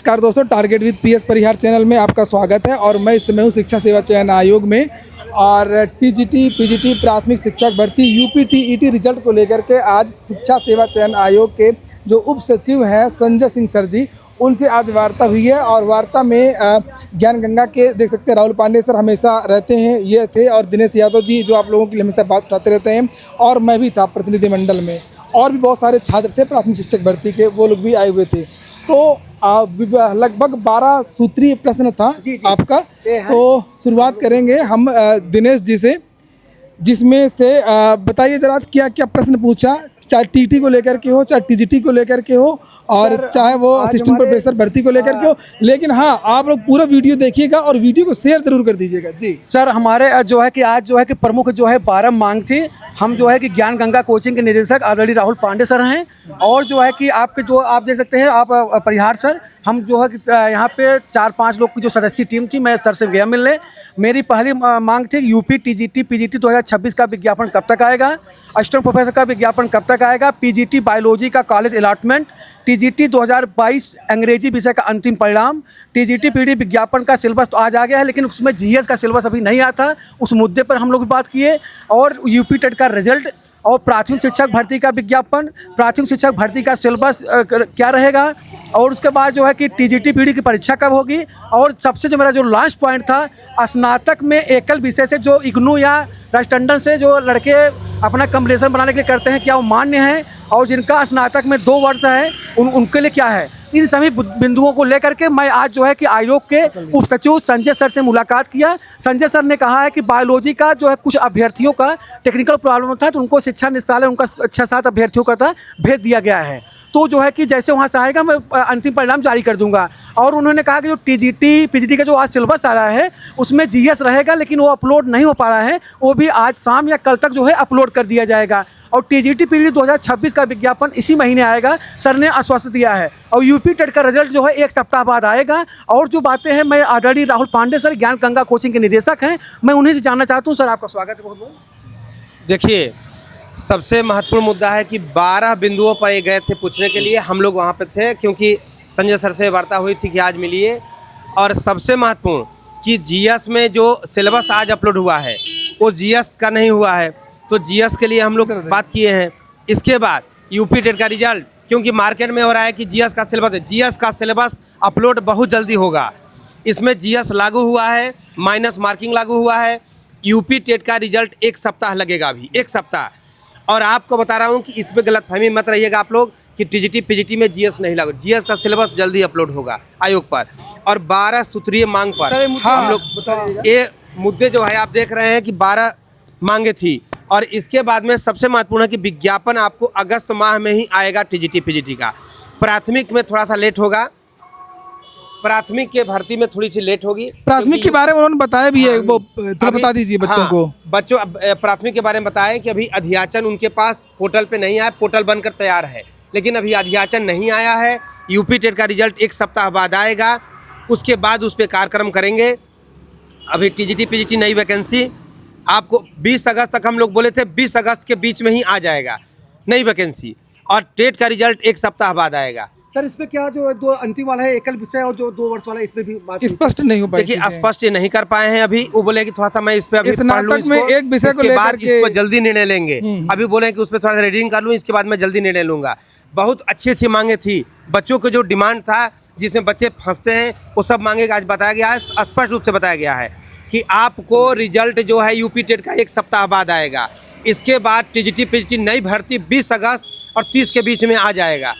नमस्कार दोस्तों, target with PS Parihar channel में आपका स्वागत है। और मैं इस समय हूँ शिक्षा सेवा चयन आयोग में और टीजीटी पीजीटी प्राथमिक शिक्षक भर्ती यूपी टीईटी रिजल्ट को लेकर के आज शिक्षा सेवा चयन आयोग के जो उप सचिव हैं संजय सिंह सर जी, उनसे आज वार्ता हुई है। और वार्ता में ज्ञान गंगा के देख सकते हैं राहुल पांडे सर हमेशा रहते हैं, ये थे, और दिनेश यादव जी जो आप लोगों के लिए हमेशा बात उठाते रहते हैं, और मैं भी था प्रतिनिधिमंडल में, और भी बहुत सारे छात्र थे प्राथमिक शिक्षक भर्ती के, वो लोग भी आए हुए थे। तो लगभग 12 सूत्रीय प्रश्न था आपका। तो शुरुआत करेंगे हम दिनेश जी से, जिसमें से बताइए जरा क्या क्या प्रश्न पूछा, चाहे टीटी को लेकर के हो, चाहे टीजीटी को लेकर के हो, और चाहे वो असिस्टेंट प्रोफेसर भर्ती को लेकर के हो। लेकिन हाँ, आप लोग पूरा वीडियो देखिएगा और वीडियो को शेयर जरूर कर दीजिएगा जी। सर हमारे जो है कि आज जो है कि प्रमुख जो है 12 मांग थी। हम जो है कि ज्ञान गंगा कोचिंग के निदेशक आदरणीय राहुल पांडे सर हैं, और जो है कि आपके जो आप देख सकते हैं आप परिहार सर, हम जो है कि यहाँ पे 4-5 लोग की जो सदस्यीय टीम थी, मैं सर से गया मिलने। मेरी पहली मांग थी यूपी टीजीटी पीजीटी 2026 का विज्ञापन कब तक आएगा, असिस्टेंट प्रोफेसर का विज्ञापन कब तक आएगा, पीजीटी बायोलॉजी का कॉलेज अलॉटमेंट, टीजीटी 2022 अंग्रेजी विषय का अंतिम परिणाम, टीजीटी पीडी विज्ञापन का सिलेबस तो आज आ गया है, लेकिन उसमें जीएस का सिलेबस अभी नहीं आता, उस मुद्दे पर हम लोग बात किए। और यूपी टेट का रिजल्ट और प्राथमिक शिक्षक भर्ती का विज्ञापन, प्राथमिक शिक्षक भर्ती का सिलेबस क्या रहेगा, और उसके बाद जो है कि टीजीटी पीडी की परीक्षा कब होगी, और सबसे जो मेरा जो लास्ट पॉइंट था, स्नातक में एकल विषय से जो इग्नू या राजटंडन से जो लड़के अपना कम्बिनेशन बनाने के लिए करते हैं, क्या वो मान्य है, और जिनका स्नातक में 2 वर्ष है उनके लिए क्या है। इन सभी बिंदुओं को लेकर के मैं आज जो है कि आयोग के उप सचिव संजय सर से मुलाकात किया। संजय सर ने कहा है कि बायोलॉजी का जो है कुछ अभ्यर्थियों का टेक्निकल प्रॉब्लम था, तो उनको शिक्षा निदेशालय उनका 6-7 अभ्यर्थियों का था भेज दिया गया है। तो जो है कि जैसे वहाँ से आएगा मैं अंतिम परिणाम जारी कर दूंगा। और उन्होंने कहा कि जो टीजीटी पीजीटी का जो आज सिलेबस आ रहा है उसमें जीएस रहेगा, लेकिन वो अपलोड नहीं हो पा रहा है, वो भी आज शाम या कल तक जो है अपलोड कर दिया जाएगा। और टीजीटी पीजीटी 2026 का विज्ञापन इसी महीने आएगा, सर ने आश्वासन दिया है। और यूपी टेट का रिजल्ट जो है 1 सप्ताह बाद आएगा। और जो बातें हैं, मैं आदरणीय राहुल पांडे सर ज्ञान गंगा कोचिंग के निदेशक हैं, मैं उन्हीं से जानना चाहता हूँ। सर आपका स्वागत है बहुत बहुत। देखिए, सबसे महत्वपूर्ण मुद्दा है कि 12 बिंदुओं पर ये गए थे पूछने के लिए, हम लोग वहाँ पे थे क्योंकि संजय सर से वार्ता हुई थी कि आज मिलिए। और सबसे महत्वपूर्ण कि जीएस में जो सिलेबस आज अपलोड हुआ है वो जीएस का नहीं हुआ है, तो जीएस के लिए हम लोग बात किए हैं। इसके बाद यूपी टेट का रिजल्ट, क्योंकि मार्केट में हो रहा है कि जीएस का सिलेबस है, जीएस का सिलेबस अपलोड बहुत जल्दी होगा। इसमें जीएस लागू हुआ है, माइनस मार्किंग लागू हुआ है। यूपी टेट का रिजल्ट 1 सप्ताह लगेगा, अभी 1 सप्ताह। और आपको बता रहा हूँ कि इसमें गलतफहमी मत रहिएगा आप लोग कि टीजीटी पीजीटी में जीएस नहीं लागू, जीएस का सिलेबस जल्दी अपलोड होगा आयोग पर। और 12 सूत्रीय मांग पर हम लोग ये मुद्दे जो है आप देख रहे हैं कि 12 मांगे थी। और इसके बाद में सबसे महत्वपूर्ण है कि विज्ञापन आपको अगस्त माह में ही आएगा टीजीटी पीजीटी का। प्राथमिक में थोड़ा सा लेट होगा, प्राथमिक के भर्ती में थोड़ी सी लेट होगी। प्राथमिक के बारे में उन्होंने बताया भी है, वो थोड़ा बता दीजिए बच्चों को। बच्चों प्राथमिक के बारे में बताएं कि अभी अध्याचन उनके पास पोर्टल पे नहीं आया, पोर्टल बनकर तैयार है, लेकिन अभी अध्याचन नहीं आया है। यूपी टेट का रिजल्ट 1 सप्ताह बाद आएगा, उसके बाद उस पर कार्यक्रम करेंगे। अभी टीजीटी पीजीटी नई वैकेंसी आपको 20 अगस्त तक हम लोग बोले थे, 20 अगस्त के बीच में ही आ जाएगा नई वैकेंसी। और टेट का रिजल्ट 1 सप्ताह बाद आएगा। सर इसमें क्या जो 2 अंतिम वाला है एकल विषय और जो 2 वर्ष वाला है, इसमें भी बात स्पष्ट नहीं हो पाई। देखिए, स्पष्ट ये नहीं कर पाए हैं अभी। वो बोले कि थोड़ा सा मैं इस पे अभी पढ़ लूं, इसको एक विषय को इसके बाद लेकर इस पर जल्दी निर्णय लेंगे। अभी बोले कि उस पर थोड़ा सा रीडिंग कर लूं, इसके बाद मैं जल्दी निर्णय लूंगा। बहुत अच्छी मांगे थी, बच्चों को जो डिमांड था जिसमें बच्चे फंसते हैं, वो सब मांगे आज बताया गया है, स्पष्ट रूप से बताया गया है कि आपको रिजल्ट जो है यूपी टेट का 1 सप्ताह बाद आएगा। इसके बाद टीजीटी पीजीटी नई भर्ती 20 अगस्त और 30 के बीच में आ जाएगा।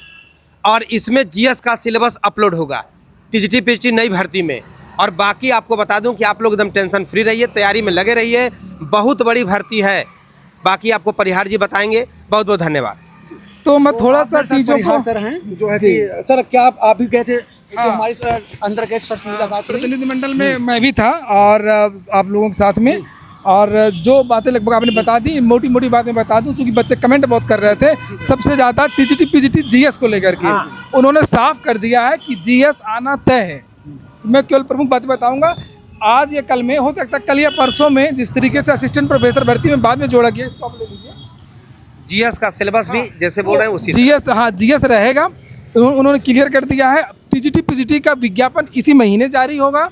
और इसमें जीएस का सिलेबस अपलोड होगा टीजीटी पीजीटी नई भर्ती में। और बाकी आपको बता दूं कि आप लोग एकदम टेंशन फ्री रहिए, तैयारी में लगे रहिए, बहुत बड़ी भर्ती है। बाकी आपको परिहार जी बताएंगे। बहुत बहुत धन्यवाद। तो मैं थोड़ा सा चीज़ों को सर हैं जो है कि सर क्या आप भी गए थे जो हमारे अंदर गए सर से मुलाकात हुई? प्रतिनिधिमंडल में मैं भी था और आप लोगों के साथ में। और जो बातें लगभग आपने बता दी, मोटी मोटी बातें बता दूं, क्योंकि बच्चे कमेंट बहुत कर रहे थे सबसे ज़्यादा टीजीटी पीजीटी जीएस को लेकर के। उन्होंने साफ कर दिया है कि जीएस आना तय है। मैं केवल प्रमुख बातें बताऊंगा, आज या कल में, हो सकता है कल या परसों में, जिस तरीके से असिस्टेंट प्रोफेसर भर्ती में बाद में जोड़ा गया, इसको आप ले लीजिए। जीएस का सिलेबस भी जैसे बोल रहे हैं उसी जीएस, हाँ जीएस रहेगा, उन्होंने क्लियर कर दिया है। टीजीटी पीजीटी का विज्ञापन इसी महीने जारी होगा।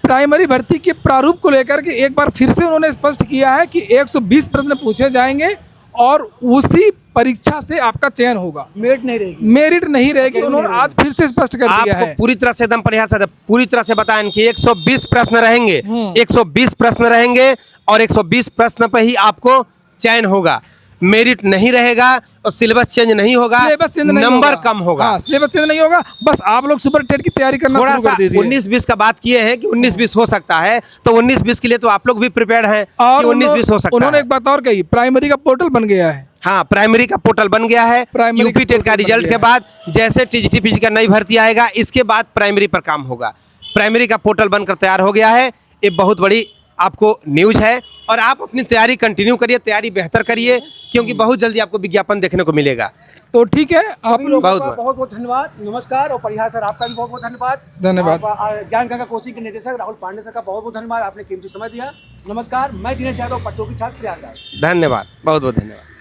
प्राइमरी भर्ती के प्रारूप को लेकर के एक बार फिर से उन्होंने स्पष्ट किया है कि 120 प्रश्न पूछे जाएंगे और उसी परीक्षा से आपका चयन होगा, मेरिट नहीं रहेगी। मेरिट नहीं रहेगी। उन्होंने आज फिर से स्पष्ट कर दिया आपको है। पूरी तरह से एकदम परिहार साहब पूरी तरह से बताएं कि 120 प्रश्न रहेंगे, 120 प्रश्न रहेंगे और 120 प्रश्न पे ही आपको चयन होगा, मेरिट नहीं रहेगा और सिलेबस चेंज नहीं होगा, सिलेबस चेंज नहीं नंबर होगा। कम होगा। हाँ, सिलेबस चेंज नहीं होगा। बस आप लोग सुपर टेट की तैयारी करना थोड़ा शुरू कर सा दीजिए। 19-20 का बात किए हैं कि 19-20 हो सकता है, तो 19-20 के लिए तो आप लोग भी प्रिपेयर्ड हैं और कि 19-20 हो सकता उन्होंने है। एक बात और कही, प्राइमरी का पोर्टल बन गया है। हाँ, प्राइमरी का पोर्टल बन गया है। प्राइमरी यूपी का टेट का पोर्टल बन रिजल्ट गया के है। बाद जैसे टीजीटी पीजी का नई भर्ती आएगा, इसके बाद प्राइमरी पर काम होगा। प्राइमरी का पोर्टल बनकर तैयार हो गया है। ये बहुत बड़ी आपको न्यूज है और आप अपनी तैयारी कंटिन्यू करिए, तैयारी बेहतर करिए, क्योंकि बहुत जल्दी आपको विज्ञापन देखने को मिलेगा। तो ठीक है, आप लोग बहुत बहुत बहुत धन्यवाद, नमस्कार। और परिहार सर आपका भी बहुत बहुत धन्यवाद। धन्यवाद। ज्ञान गंगा कोचिंग के निदेशक राहुल पांडे सर का बहुत बहुत धन्यवाद, आपने कीमती समय दिया। नमस्कार, मैं दिनेश यादव, पट्टू की छात्र प्रयागराज। धन्यवाद, बहुत बहुत धन्यवाद।